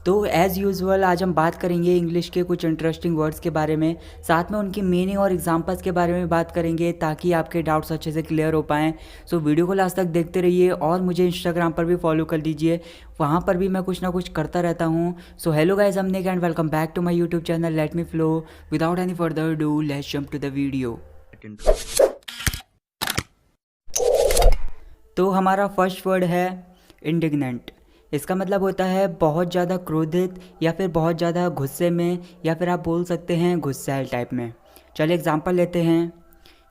तो as usual आज हम बात करेंगे इंग्लिश के कुछ इंटरेस्टिंग वर्ड्स के बारे में, साथ में उनकी मीनिंग और एग्जांपल्स के बारे में बात करेंगे ताकि आपके डाउट्स अच्छे से क्लियर हो पाएँ। सो वीडियो को लास्ट तक देखते रहिए और मुझे इंस्टाग्राम पर भी फॉलो कर लीजिए, वहाँ पर भी मैं कुछ ना कुछ करता रहता हूँ। So hello guys, I'm Nick and welcome back to my YouTube channel let me flow. Without any further ado let's jump to the video. तो हमारा फर्स्ट वर्ड है इंडिग्नेंट। इसका मतलब होता है बहुत ज़्यादा क्रोधित या फिर बहुत ज़्यादा गुस्से में, या फिर आप बोल सकते हैं गुस्सैल टाइप में। चलिए एग्जांपल लेते हैं।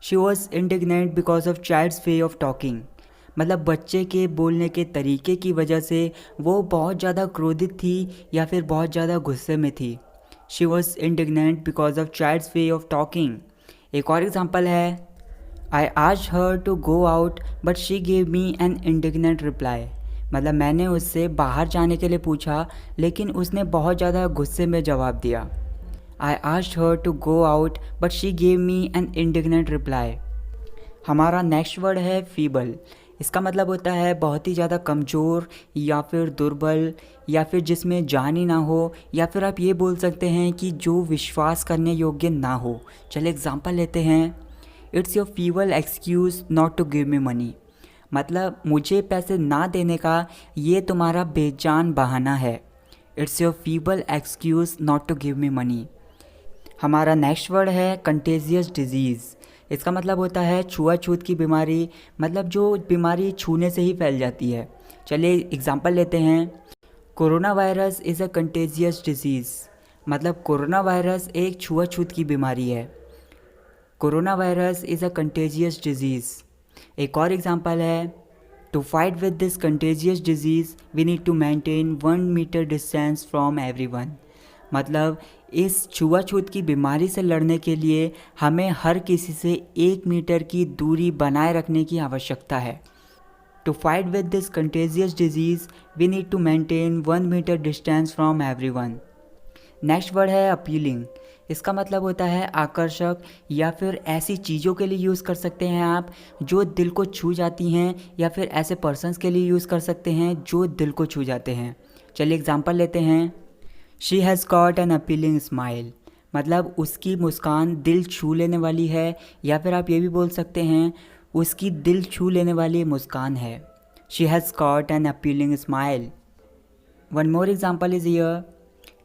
She was indignant because of child's way of talking. मतलब बच्चे के बोलने के तरीके की वजह से वो बहुत ज़्यादा क्रोधित थी या फिर बहुत ज़्यादा गुस्से में थी। She was indignant because of child's way of talking. एक और एग्जांपल है, I asked her to go out but she gave me an indignant reply। मतलब मैंने उससे बाहर जाने के लिए पूछा लेकिन उसने बहुत ज़्यादा गुस्से में जवाब दिया। I asked her to go out but she gave me an indignant reply। हमारा नेक्स्ट वर्ड है फीबल। इसका मतलब होता है बहुत ही ज़्यादा कमज़ोर या फिर दुर्बल, या फिर जिसमें जान ही ना हो, या फिर आप ये बोल सकते हैं कि जो विश्वास करने योग्य ना हो। चलिए एग्जांपल लेते हैं। It's your feeble excuse not to give me money. मतलब मुझे पैसे ना देने का ये तुम्हारा बेजान बहाना है। It's your feeble excuse not to give me money. हमारा नेक्स्ट वर्ड है कंटेजियस डिजीज़। इसका मतलब होता है छुआछूत की बीमारी, मतलब जो बीमारी छूने से ही फैल जाती है। चलिए एग्जांपल लेते हैं। Corona virus is a contagious disease. मतलब कोरोना वायरस एक छुआछूत की बीमारी है। Corona virus is a contagious disease. एक और एग्जांपल है, to fight with this contagious disease we need to maintain 1 metre distance from everyone. मतलब इस छुआछूत की बीमारी से लड़ने के लिए हमें हर किसी से 1 मीटर की दूरी बनाए रखने की आवश्यकता है। To fight with this contagious disease we need to maintain 1 metre distance from everyone. Next word है अपीलिंग। इसका मतलब होता है आकर्षक, या फिर ऐसी चीज़ों के लिए यूज़ कर सकते हैं आप जो दिल को छू जाती हैं, या फिर ऐसे पर्सन्स के लिए यूज़ कर सकते हैं जो दिल को छू जाते हैं। चलिए एग्जांपल लेते हैं। She has got an appealing smile. मतलब उसकी मुस्कान दिल छू लेने वाली है, या फिर आप ये भी बोल सकते हैं उसकी दिल छू लेने वाली मुस्कान है। She has got an appealing smile. One more example is here,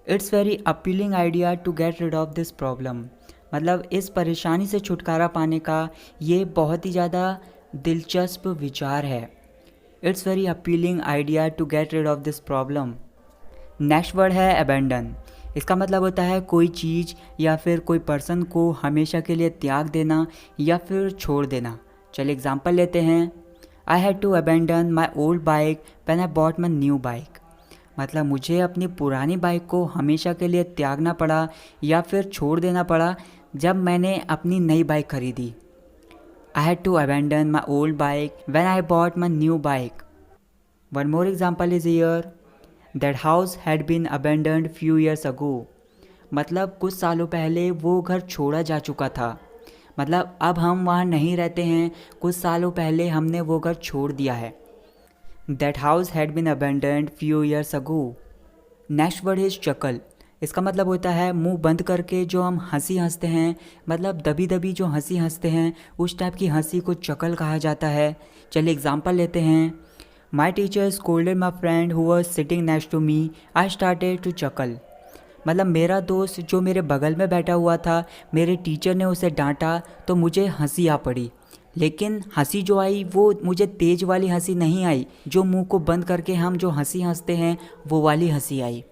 it's very appealing idea to get rid of this problem. मतलब इस परेशानी से छुटकारा पाने का ये बहुत ही ज़्यादा दिलचस्प विचार है। It's very appealing idea to get rid of this problem. Next word है अबेंडन। इसका मतलब होता है कोई चीज़ या फिर कोई पर्सन को हमेशा के लिए त्याग देना या फिर छोड़ देना। चलिए एग्जांपल लेते हैं। I had to abandon my old bike when I bought my new bike. मतलब मुझे अपनी पुरानी बाइक को हमेशा के लिए त्यागना पड़ा या फिर छोड़ देना पड़ा जब मैंने अपनी नई बाइक खरीदी। I had to abandon my old bike when I bought my new bike. One more example is here, that house had been abandoned few years ago. मतलब कुछ सालों पहले वो घर छोड़ा जा चुका था। मतलब अब हम वहाँ नहीं रहते हैं, कुछ सालों पहले हमने वो घर छोड़ दिया है। That house had been abandoned few years ago। Next word is chuckle. इसका मतलब होता है मुंह बंद करके जो हम हंसी हंसते हैं, मतलब दबी दबी जो हंसी हंसते हैं उस टाइप की हंसी को चकल कहा जाता है। चलिए एग्जांपल लेते हैं। My teacher scolded my friend who was sitting next to me, I started to chuckle. मतलब मेरा दोस्त जो मेरे बगल में बैठा हुआ था, मेरे टीचर ने उसे डांटा तो मुझे हंसी आ पड़ी, लेकिन हंसी जो आई वो मुझे तेज वाली हंसी नहीं आई, जो मुंह को बंद करके हम जो हंसी हंसते हैं वो वाली हंसी आई।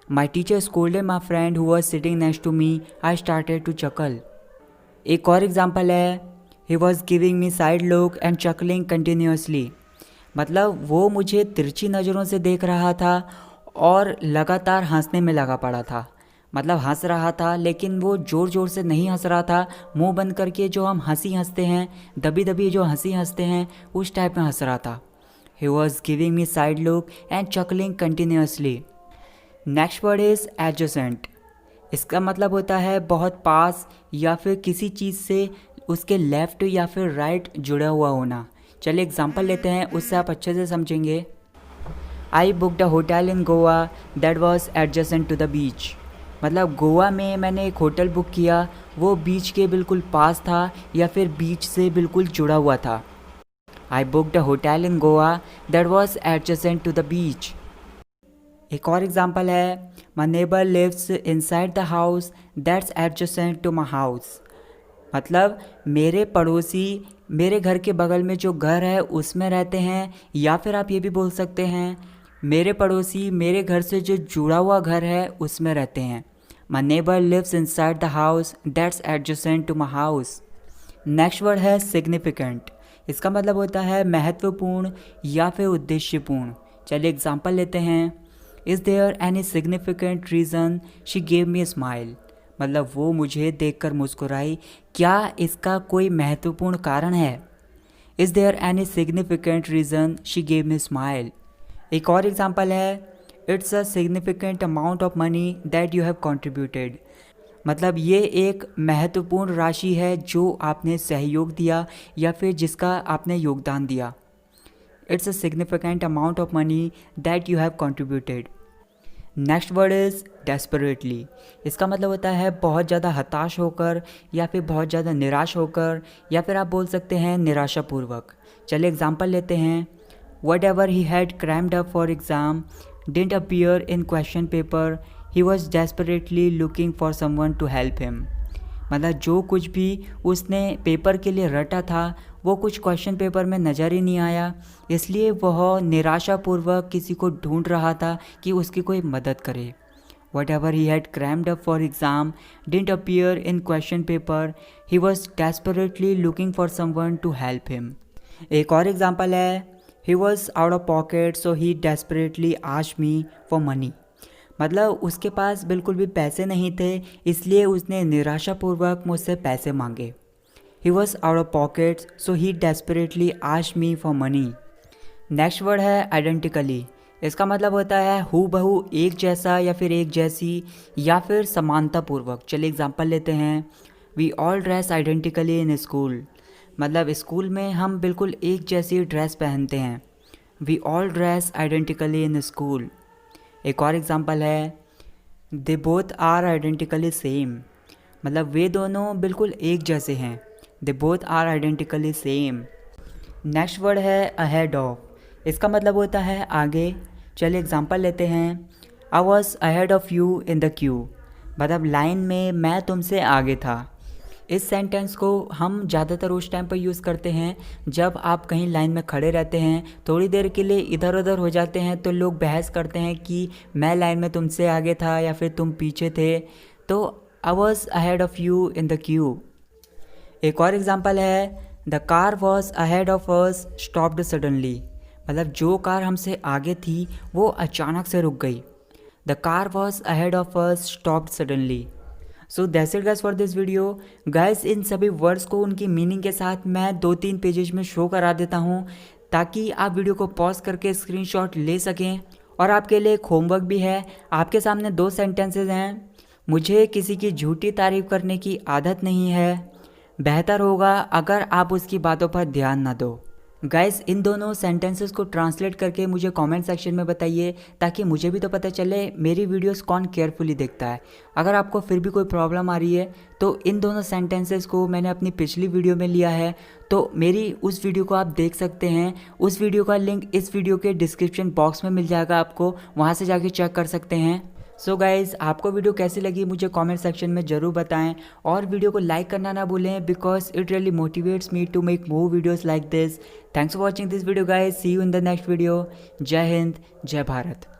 My teacher scolded my friend who was sitting next to me, I started to chuckle. एक और एग्जांपल है, he was giving me side look and chuckling continuously. मतलब वो मुझे तिरछी नज़रों से देख रहा था और लगातार हंसने में लगा पड़ा था। मतलब हंस रहा था लेकिन वो ज़ोर ज़ोर से नहीं हंस रहा था, मुंह बंद करके जो हम हंसी हंसते हैं, दबी दबी जो हंसी हंसते हैं उस टाइप में हंस रहा था। ही was giving me side look and chuckling continuously. Next word is adjacent. इसका मतलब होता है बहुत पास या फिर किसी चीज़ से उसके लेफ़्ट या फिर राइट जुड़ा हुआ होना। चलिए एग्जांपल लेते हैं, उससे आप अच्छे से समझेंगे। I booked a hotel in Goa that was adjacent to the beach. मतलब गोवा में मैंने एक होटल बुक किया, वो बीच के बिल्कुल पास था या फिर बीच से बिल्कुल जुड़ा हुआ था। I booked a hotel in Goa that was adjacent to the beach. एक और एग्जांपल है, my neighbour lives inside the house that's adjacent to my house. मतलब मेरे पड़ोसी मेरे घर के बगल में जो घर है उसमें रहते हैं, या फिर आप ये भी बोल सकते हैं मेरे पड़ोसी मेरे घर से जो जुड़ा हुआ घर है उसमें रहते हैं। My neighbour lives inside the house that's adjacent to my house. Next word है सिग्निफिकेंट। इसका मतलब होता है महत्वपूर्ण या फिर उद्देश्यपूर्ण। चलिए एग्जांपल लेते हैं। Is there any significant reason she gave me smile. मतलब वो मुझे देखकर मुस्कुराई, क्या इसका कोई महत्वपूर्ण कारण है? Is there any significant reason she gave me smile. एक और एग्जांपल है, it's a significant amount of money that you have contributed. मतलब ये एक महत्वपूर्ण राशि है जो आपने सहयोग दिया या फिर जिसका आपने योगदान दिया। It's a significant amount of money that you have contributed. Next word is desperately. इसका मतलब होता है बहुत ज़्यादा हताश होकर या फिर बहुत ज़्यादा निराश होकर, या फिर आप बोल सकते हैं निराशापूर्वक। चलिए एग्जांपल लेते हैं। Whatever he had crammed up for exam didn't appear in question paper, he was desperately looking for someone to help him. मतलब जो कुछ भी उसने पेपर के लिए रटा था वो कुछ क्वेश्चन पेपर में नज़र ही नहीं आया, इसलिए वह निराशापूर्वक किसी को ढूंढ रहा था कि उसकी कोई मदद करे। Whatever he had crammed up for exam didn't appear in question paper, he was desperately looking for someone to help him. एक और एग्जाम्पल है, he was out of pocket so he desperately asked me for money. मतलब उसके पास बिल्कुल भी पैसे नहीं थे, इसलिए उसने निराशापूर्वक मुझसे पैसे मांगे। ही was out of pockets so he desperately asked me for money. Next word है आइडेंटिकली। इसका मतलब होता है हूबहू एक जैसा या फिर एक जैसी या फिर समानतापूर्वक। चलिए एग्जांपल लेते हैं। We all dress identically in school. मतलब स्कूल में हम बिल्कुल एक जैसी ड्रेस पहनते हैं। We all dress identically in school. एक और एग्जांपल है, they both are identically same. मतलब वे दोनों बिल्कुल एक जैसे हैं। They both are identically same. Next word है अहेड ऑफ। इसका मतलब होता है आगे। चलिए एग्जांपल लेते हैं। I was ahead of you in the queue. मतलब लाइन में मैं तुमसे आगे था। इस सेंटेंस को हम ज़्यादातर उस टाइम पर यूज़ करते हैं जब आप कहीं लाइन में खड़े रहते हैं, थोड़ी देर के लिए इधर उधर हो जाते हैं तो लोग बहस करते हैं कि मैं लाइन में तुमसे आगे था या फिर तुम पीछे थे, तो आई was ahead of you in the Q. एक और एग्जांपल है, the car was ahead of us stopped suddenly. मतलब जो कार हमसे आगे थी वो अचानक से रुक गई। The car was ahead of us stopped suddenly. So that's it guys for this video. Guys in सभी वर्ड्स को उनकी मीनिंग के साथ मैं 2-3 पेजेस में शो करा देता हूँ ताकि आप वीडियो को पॉज करके स्क्रीनशॉट ले सकें। और आपके लिए एक होमवर्क भी है। आपके सामने 2 सेंटेंसेस हैं। मुझे किसी की झूठी तारीफ करने की आदत नहीं है, बेहतर होगा अगर आप उसकी बातों पर ध्यान ना दो। गाइस इन दोनों सेंटेंसेस को ट्रांसलेट करके मुझे कमेंट सेक्शन में बताइए ताकि मुझे भी तो पता चले मेरी वीडियोस कौन केयरफुली देखता है। अगर आपको फिर भी कोई प्रॉब्लम आ रही है तो इन दोनों सेंटेंसेस को मैंने अपनी पिछली वीडियो में लिया है, तो मेरी उस वीडियो को आप देख सकते हैं। उस वीडियो का लिंक इस वीडियो के डिस्क्रिप्शन बॉक्स में मिल जाएगा, आपको वहाँ से जाके चेक कर सकते हैं। सो गाइज़ आपको वीडियो कैसी लगी मुझे कमेंट सेक्शन में ज़रूर बताएं और वीडियो को लाइक करना ना भूलें because it really motivates me to make more videos like this. Thanks for watching this video guys. See you in the next video. जय हिंद, जय भारत।